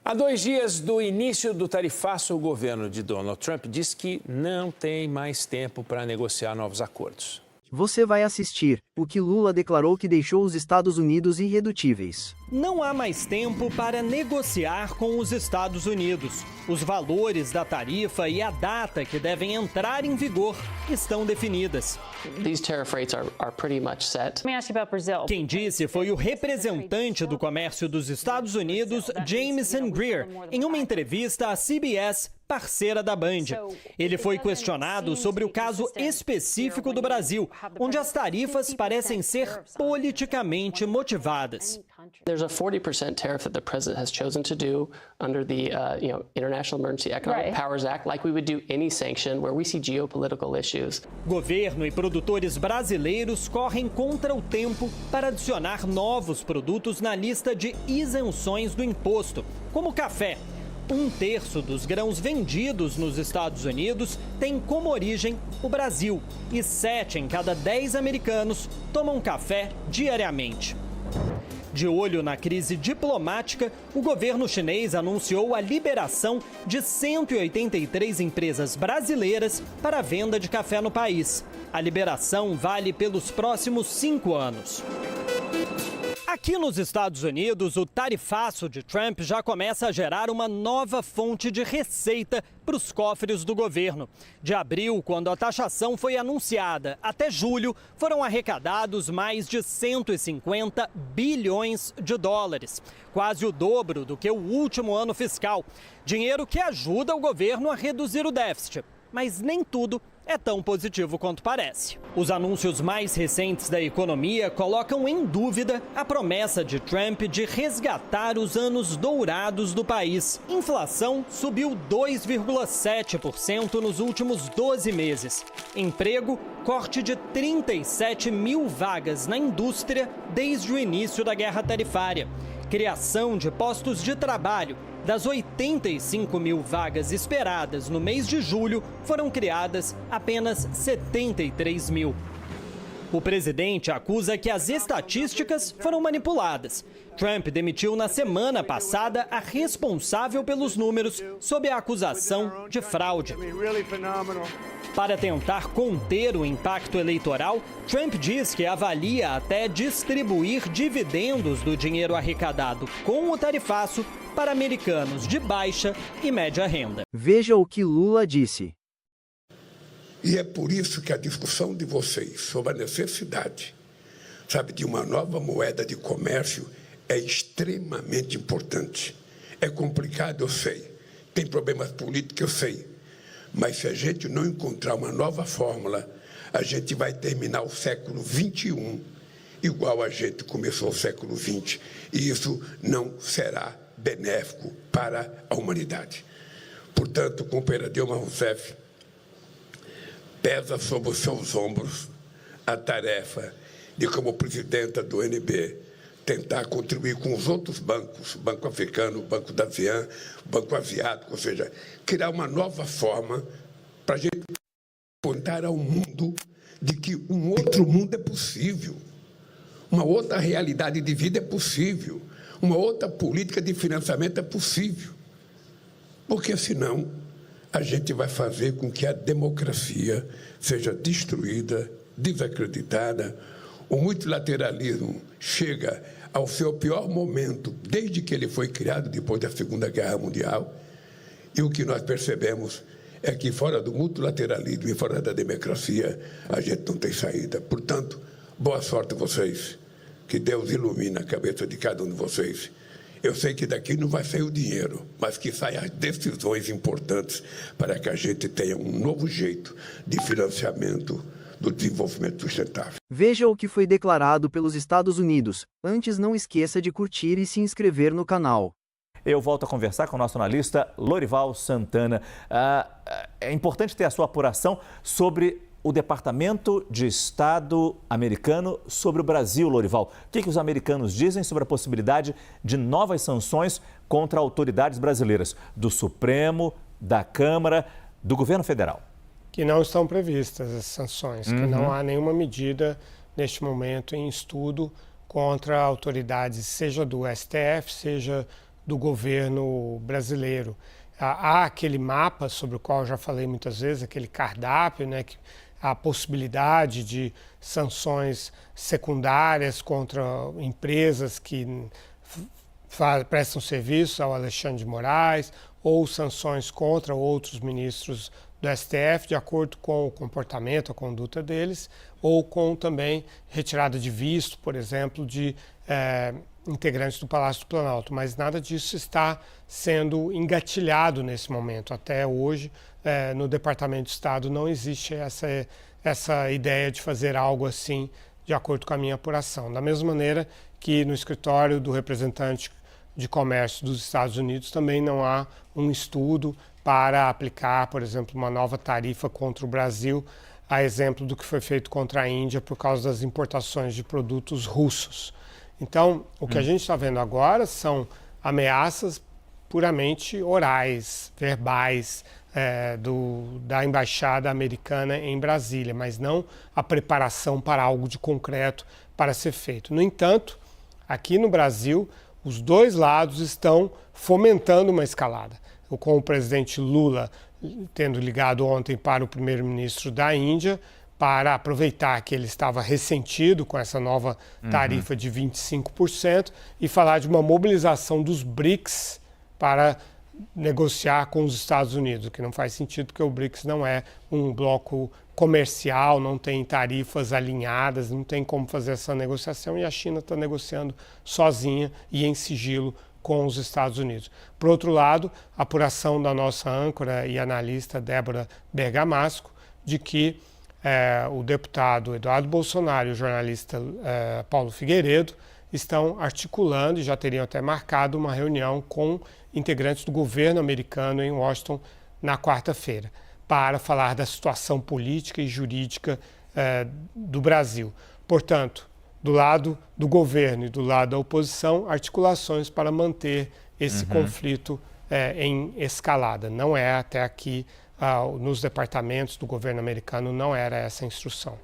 Há 2 dias do início do tarifaço, o governo de Donald Trump diz que não tem mais tempo para negociar novos acordos. Você vai assistir o que Lula declarou que deixou os Estados Unidos irredutíveis. Não há mais tempo para negociar com os Estados Unidos. Os valores da tarifa e a data que devem entrar em vigor estão definidas. These tariff rates are pretty much set. Let me ask you about Brazil. Quem disse foi o representante do comércio dos Estados Unidos, Jameson Greer, em uma entrevista à CBS, parceira da Band. Ele foi questionado sobre o caso específico do Brasil, onde as tarifas parecem ser politicamente motivadas. There's a 40% tariff that the president has chosen to do under the International Emergency Economic Powers Act, like we would do any sanction where we see geopolitical issues. Governo e produtores brasileiros correm contra o tempo para adicionar novos produtos na lista de isenções do imposto, como café. 1/3 dos grãos vendidos nos Estados Unidos tem como origem o Brasil e 7 em cada 10 americanos tomam café diariamente. De olho na crise diplomática, o governo chinês anunciou a liberação de 183 empresas brasileiras para a venda de café no país. A liberação vale pelos próximos 5 anos. Aqui nos Estados Unidos, o tarifaço de Trump já começa a gerar uma nova fonte de receita para os cofres do governo. De abril, quando a taxação foi anunciada, até julho, foram arrecadados mais de 150 bilhões de dólares, quase o dobro do que o último ano fiscal. Dinheiro que ajuda o governo a reduzir o déficit. Mas nem tudo é tão positivo quanto parece. Os anúncios mais recentes da economia colocam em dúvida a promessa de Trump de resgatar os anos dourados do país. Inflação subiu 2,7% nos últimos 12 meses. Emprego, corte de 37 mil vagas na indústria desde o início da guerra tarifária. Criação de postos de trabalho. Das 85 mil vagas esperadas no mês de julho, foram criadas apenas 73 mil. O presidente acusa que as estatísticas foram manipuladas. Trump demitiu na semana passada a responsável pelos números sob a acusação de fraude. Para tentar conter o impacto eleitoral, Trump diz que avalia até distribuir dividendos do dinheiro arrecadado com o tarifaço para americanos de baixa e média renda. Veja o que Lula disse. E é por isso que a discussão de vocês sobre a necessidade, de uma nova moeda de comércio é extremamente importante. É complicado, eu sei. Tem problemas políticos, eu sei. Mas se a gente não encontrar uma nova fórmula, a gente vai terminar o século XXI igual a gente começou o século XX. E isso não será benéfico para a humanidade. Portanto, companheira Dilma Rousseff, pesa sobre os seus ombros a tarefa de, como presidenta do NB, tentar contribuir com os outros bancos, o Banco Africano, o Banco da ASEAN, o Banco Asiático, ou seja, criar uma nova forma para a gente contar ao mundo de que um outro mundo é possível, uma outra realidade de vida é possível, uma outra política de financiamento é possível, porque senão a gente vai fazer com que a democracia seja destruída, desacreditada. O multilateralismo chega ao seu pior momento desde que ele foi criado, depois da Segunda Guerra Mundial. E o que nós percebemos é que fora do multilateralismo e fora da democracia, a gente não tem saída. Portanto, boa sorte a vocês. Que Deus ilumine a cabeça de cada um de vocês. Eu sei que daqui não vai sair o dinheiro, mas que saiam as decisões importantes para que a gente tenha um novo jeito de financiamento do desenvolvimento sustentável. Veja o que foi declarado pelos Estados Unidos. Antes, não esqueça de curtir e se inscrever no canal. Eu volto a conversar com o nosso analista Lorival Santana. É importante ter a sua apuração sobre o Departamento de Estado americano sobre o Brasil, Lorival. O que os americanos dizem sobre a possibilidade de novas sanções contra autoridades brasileiras, do Supremo, da Câmara, do governo federal? Que não estão previstas as sanções, que não há nenhuma medida neste momento em estudo contra autoridades, seja do STF, seja do governo brasileiro. Há aquele mapa sobre o qual eu já falei muitas vezes, aquele cardápio, né, a possibilidade de sanções secundárias contra empresas que prestam serviço ao Alexandre de Moraes, ou sanções contra outros ministros do STF, de acordo com o comportamento, a conduta deles, ou com também retirada de visto, por exemplo, de integrantes do Palácio do Planalto. Mas nada disso está sendo engatilhado nesse momento. Até hoje, no Departamento de Estado, não existe essa ideia de fazer algo assim, de acordo com a minha apuração. Da mesma maneira que no escritório do representante de comércio dos Estados Unidos também não há um estudo para aplicar, por exemplo, uma nova tarifa contra o Brasil, a exemplo do que foi feito contra a Índia por causa das importações de produtos russos. Então, o que a gente está vendo agora são ameaças puramente orais, verbais, da Embaixada Americana em Brasília, mas não a preparação para algo de concreto para ser feito. No entanto, aqui no Brasil, os dois lados estão fomentando uma escalada. Com o presidente Lula tendo ligado ontem para o primeiro-ministro da Índia, para aproveitar que ele estava ressentido com essa nova tarifa de 25% e falar de uma mobilização dos BRICS para negociar com os Estados Unidos, o que não faz sentido porque o BRICS não é um bloco comercial, não tem tarifas alinhadas, não tem como fazer essa negociação e a China está negociando sozinha e em sigilo com os Estados Unidos. Por outro lado, a apuração da nossa âncora e analista Débora Bergamasco de que o deputado Eduardo Bolsonaro e o jornalista Paulo Figueiredo estão articulando e já teriam até marcado uma reunião com integrantes do governo americano em Washington na quarta-feira, para falar da situação política e jurídica do Brasil. Portanto, do lado do governo e do lado da oposição, articulações para manter esse conflito em escalada. Não é até aqui, nos departamentos do governo americano, não era essa a instrução.